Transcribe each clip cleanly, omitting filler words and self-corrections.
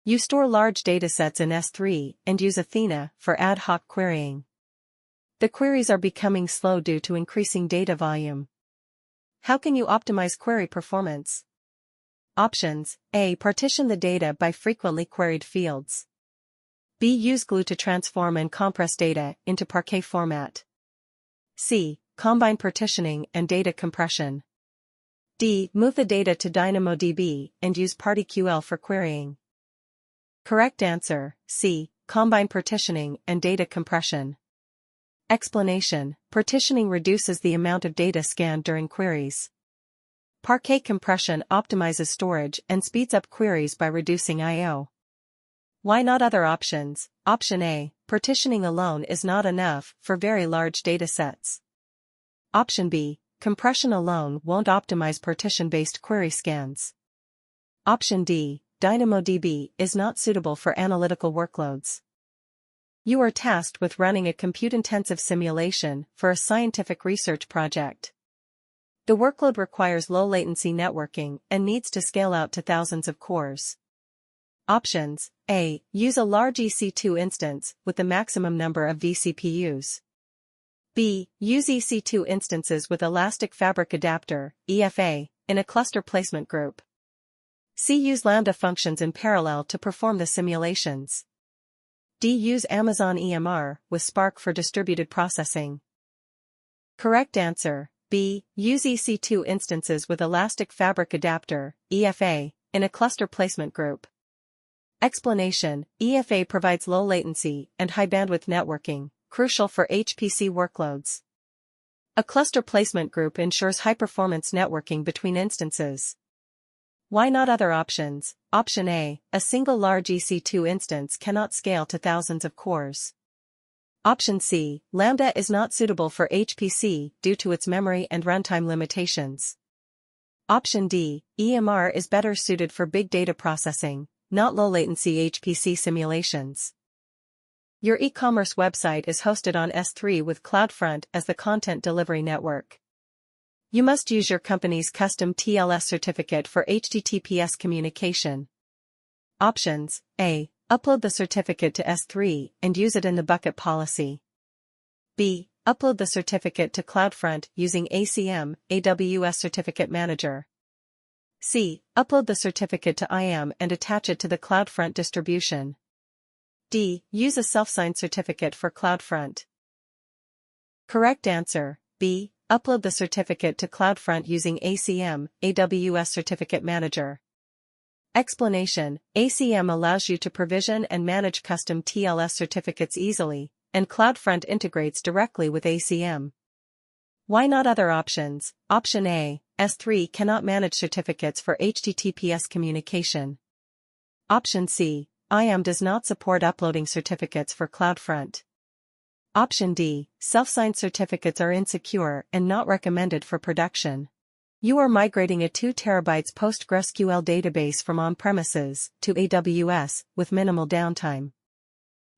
You store large datasets in S3 and use Athena for ad hoc querying. The queries are becoming slow due to increasing data volume. How can you optimize query performance? Options: A. Partition the data by frequently queried fields. B. Use glue to transform and compress data into Parquet format. C. Combine partitioning and data compression. D. Move the data to DynamoDB and use PartyQL for querying. Correct answer: C. Combine partitioning and data compression. Explanation: partitioning reduces the amount of data scanned during queries. Parquet compression optimizes storage and speeds up queries by reducing I/O. Why not other options? Option A. Partitioning alone is not enough for very large datasets. Option B. Compression alone won't optimize partition-based query scans. Option D. DynamoDB is not suitable for analytical workloads. You are tasked with running a compute-intensive simulation for a scientific research project. The workload requires low-latency networking and needs to scale out to thousands of cores. Options: A. Use a large EC2 instance with the maximum number of vCPUs. B. Use EC2 instances with Elastic Fabric Adapter (EFA) in a cluster placement group. C. Use Lambda functions in parallel to perform the simulations. D. Use Amazon EMR with Spark for distributed processing. Correct answer: B. Use EC2 instances with Elastic Fabric Adapter (EFA) in a cluster placement group. Explanation: EFA provides low latency and high bandwidth networking, crucial for HPC workloads. A cluster placement group ensures high-performance networking between instances. Why not other options? Option A. A single large EC2 instance cannot scale to thousands of cores. Option C. Lambda is not suitable for HPC due to its memory and runtime limitations. Option D. EMR is better suited for big data processing, not low-latency HPC simulations. Your e-commerce website is hosted on S3 with CloudFront as the content delivery network. You must use your company's custom TLS certificate for HTTPS communication. Options: A. Upload the certificate to S3 and use it in the bucket policy. B. Upload the certificate to CloudFront using ACM, AWS Certificate Manager. C. Upload the certificate to IAM and attach it to the CloudFront distribution. D. Use a self-signed certificate for CloudFront. Correct answer: B. Upload the certificate to CloudFront using ACM, AWS Certificate Manager. Explanation: ACM allows you to provision and manage custom TLS certificates easily, and CloudFront integrates directly with ACM. Why not other options? Option A. S3 cannot manage certificates for HTTPS communication. Option C. IAM does not support uploading certificates for CloudFront. Option D. Self-signed certificates are insecure and not recommended for production. You are migrating a 2 TB PostgreSQL database from on-premises to AWS with minimal downtime.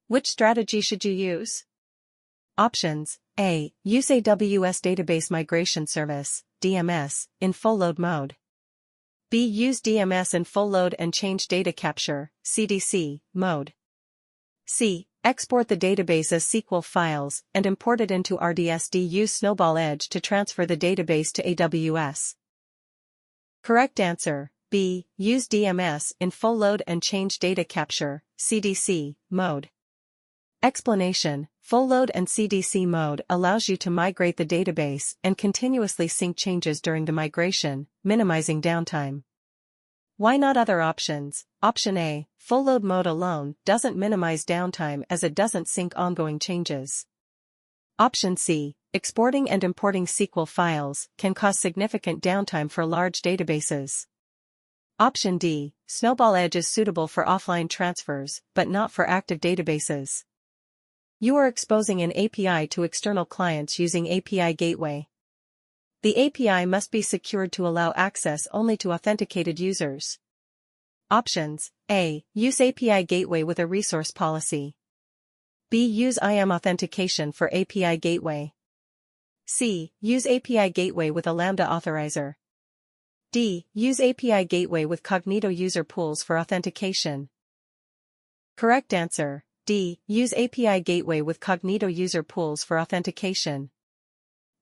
Which strategy should you use? Options: A. Use AWS Database Migration Service (DMS) in full load mode. B. Use DMS in full load and change data capture (CDC) mode. C. Export the database as SQL files and import it into RDS. Use Snowball Edge to transfer the database to AWS. Correct answer: B. Use DMS in full load and change data capture (CDC) mode. Explanation: full load and CDC mode allows you to migrate the database and continuously sync changes during the migration, minimizing downtime. Why not other options? Option A. Full load mode alone doesn't minimize downtime as it doesn't sync ongoing changes. Option C. Exporting and importing SQL files can cause significant downtime for large databases. Option D. Snowball Edge is suitable for offline transfers, but not for active databases. You are exposing an API to external clients using API Gateway. The API must be secured to allow access only to authenticated users. Options: A. Use API Gateway with a resource policy. B. Use IAM authentication for API Gateway. C. Use API Gateway with a Lambda authorizer. D. Use API Gateway with Cognito user pools for authentication. Correct answer. D. Use API Gateway with Cognito user pools for authentication.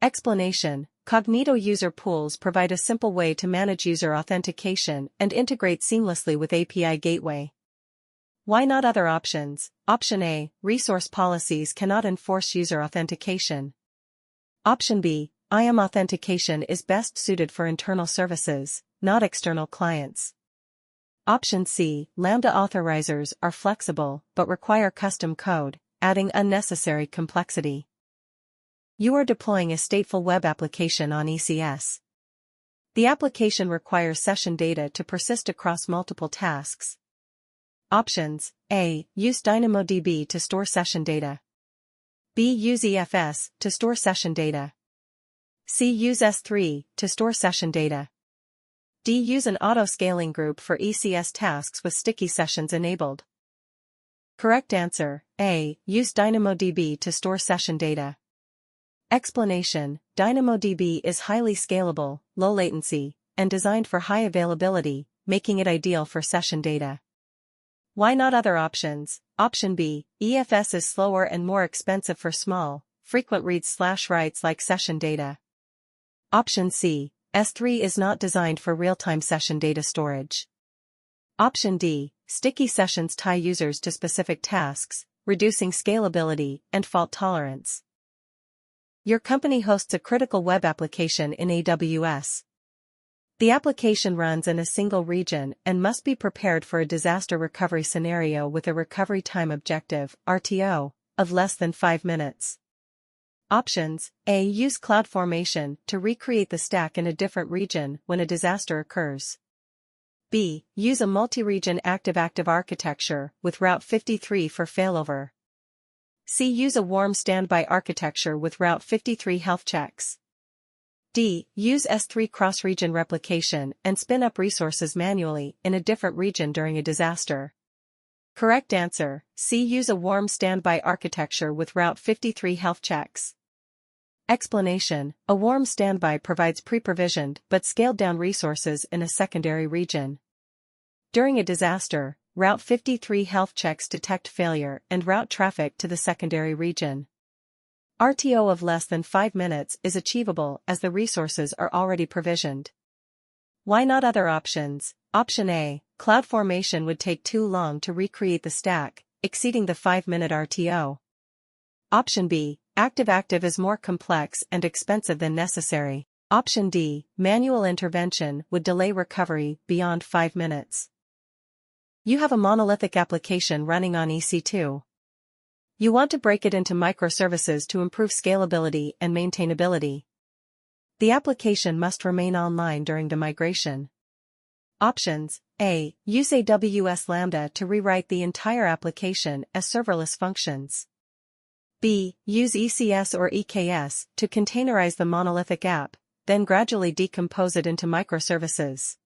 Explanation. Cognito user pools provide a simple way to manage user authentication and integrate seamlessly with API Gateway. Why not other options? Option A. Resource policies cannot enforce user authentication. Option B. IAM authentication is best suited for internal services, not external clients. Option C. Lambda authorizers are flexible but require custom code, adding unnecessary complexity. You are deploying a stateful web application on ECS. The application requires session data to persist across multiple tasks. Options: A. Use DynamoDB to store session data. B. Use EFS to store session data. C. Use S3 to store session data. D. Use an auto-scaling group for ECS tasks with sticky sessions enabled. Correct answer: A. Use DynamoDB to store session data. Explanation: DynamoDB is highly scalable, low latency, and designed for high availability, making it ideal for session data. Why not other options? Option B. EFS is slower and more expensive for small, frequent reads/writes like session data. Option C. S3 is not designed for real-time session data storage. Option D. Sticky sessions tie users to specific tasks, reducing scalability and fault tolerance. Your company hosts a critical web application in AWS. The application runs in a single region and must be prepared for a disaster recovery scenario with a recovery time objective, RTO, of less than 5 minutes. Options: A. Use CloudFormation to recreate the stack in a different region when a disaster occurs. B. Use a multi-region active-active architecture with Route 53 for failover. C. Use a warm standby architecture with Route 53 health checks. D. Use S3 cross-region replication and spin up resources manually in a different region during a disaster. Correct answer: C. Use a warm standby architecture with Route 53 health checks. Explanation: a warm standby provides pre-provisioned but scaled-down resources in a secondary region. During a disaster, Route 53 health checks detect failure and route traffic to the secondary region. RTO of less than 5 minutes is achievable as the resources are already provisioned. Why not other options? Option A. CloudFormation would take too long to recreate the stack, exceeding the 5-minute RTO. Option B. Active-active is more complex and expensive than necessary. Option D. Manual intervention would delay recovery beyond 5 minutes. You have a monolithic application running on EC2. You want to break it into microservices to improve scalability and maintainability. The application must remain online during the migration. Options: A. Use AWS Lambda to rewrite the entire application as serverless functions. B. Use ECS or EKS to containerize the monolithic app, then gradually decompose it into microservices.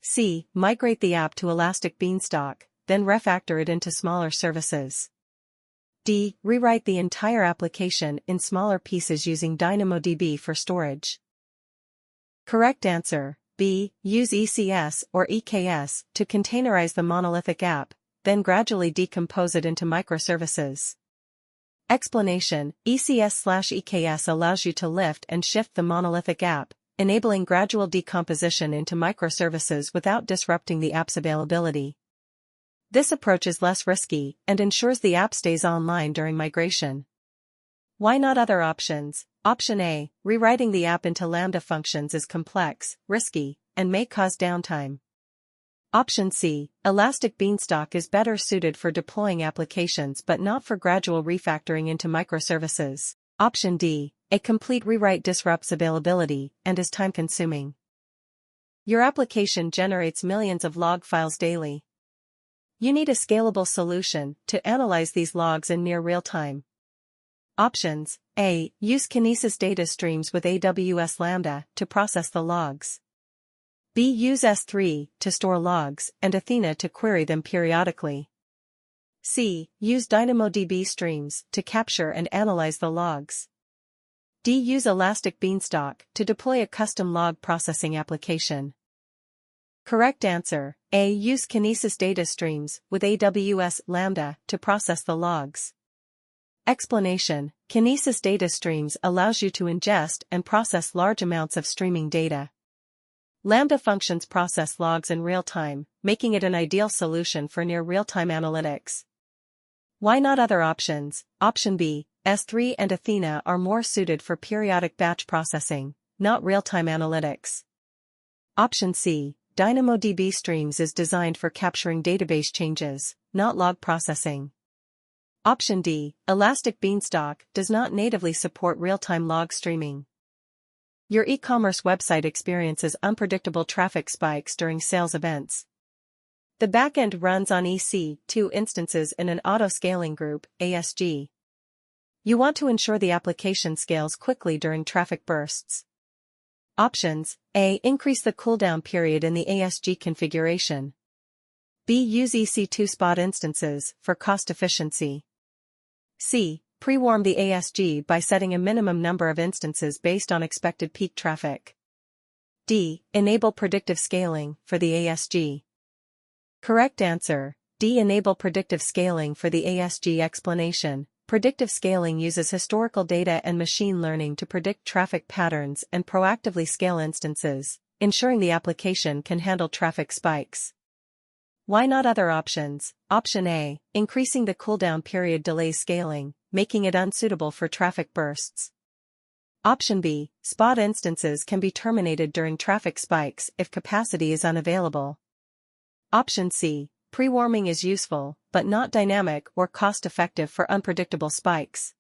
C. Migrate the app to Elastic Beanstalk, then refactor it into smaller services. D. Rewrite the entire application in smaller pieces using DynamoDB for storage. Correct answer: B. Use ECS or EKS to containerize the monolithic app, then gradually decompose it into microservices. Explanation: ECS/EKS allows you to lift and shift the monolithic app, enabling gradual decomposition into microservices without disrupting the app's availability. This approach is less risky and ensures the app stays online during migration. Why not other options? Option A. Rewriting the app into Lambda functions is complex, risky, and may cause downtime. Option C. Elastic Beanstalk is better suited for deploying applications but not for gradual refactoring into microservices. Option D. A complete rewrite disrupts availability and is time-consuming. Your application generates millions of log files daily. You need a scalable solution to analyze these logs in near real-time. Options: A. Use Kinesis data streams with AWS Lambda to process the logs. B. Use S3 to store logs and Athena to query them periodically. C. Use DynamoDB streams to capture and analyze the logs. D. Use Elastic Beanstalk to deploy a custom log processing application. Correct answer, A. Use Kinesis data streams with AWS Lambda to process the logs. Explanation: Kinesis data streams allows you to ingest and process large amounts of streaming data. Lambda functions process logs in real time, making it an ideal solution for near real-time analytics. Why not other options? Option B, S3 and Athena are more suited for periodic batch processing, not real-time analytics. Option C, DynamoDB Streams is designed for capturing database changes, not log processing. Option D, Elastic Beanstalk does not natively support real-time log streaming. Your e-commerce website experiences unpredictable traffic spikes during sales events. The backend runs on EC2 instances in an auto-scaling group, ASG. You want to ensure the application scales quickly during traffic bursts. Options: A. Increase the cooldown period in the ASG configuration. B. Use EC2 spot instances for cost efficiency. C. Pre-warm the ASG by setting a minimum number of instances based on expected peak traffic. D. Enable predictive scaling for the ASG. Correct answer, D. Enable predictive scaling for the ASG. Explanation: Predictive scaling uses historical data and machine learning to predict traffic patterns and proactively scale instances, ensuring the application can handle traffic spikes. Why not other options? Option A, increasing the cooldown period delays scaling, making it unsuitable for traffic bursts. Option B, spot instances can be terminated during traffic spikes if capacity is unavailable. Option C, pre-warming is useful, but not dynamic or cost-effective for unpredictable spikes.